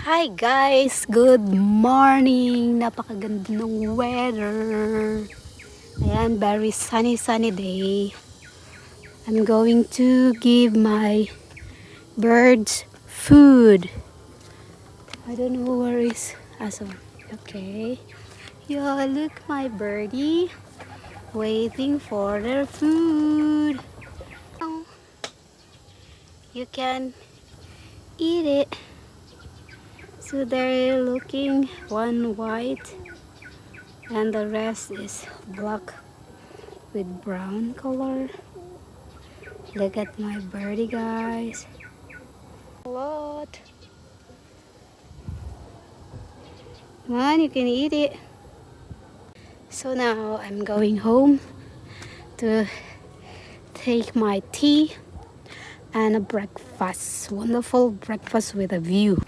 Hi guys! Good morning! Napakaganda ng weather. Ayan, very sunny day. I'm going to give my birds food. I don't know where is Aso. Okay. Yeah, look my birdie waiting for their food. Oh, you can eat it. So they're looking one white and the rest is black with brown color. Look at my birdie, guys. A lot. Come on, you can eat it. So now I'm going home to take my tea and a breakfast. Wonderful breakfast with a view.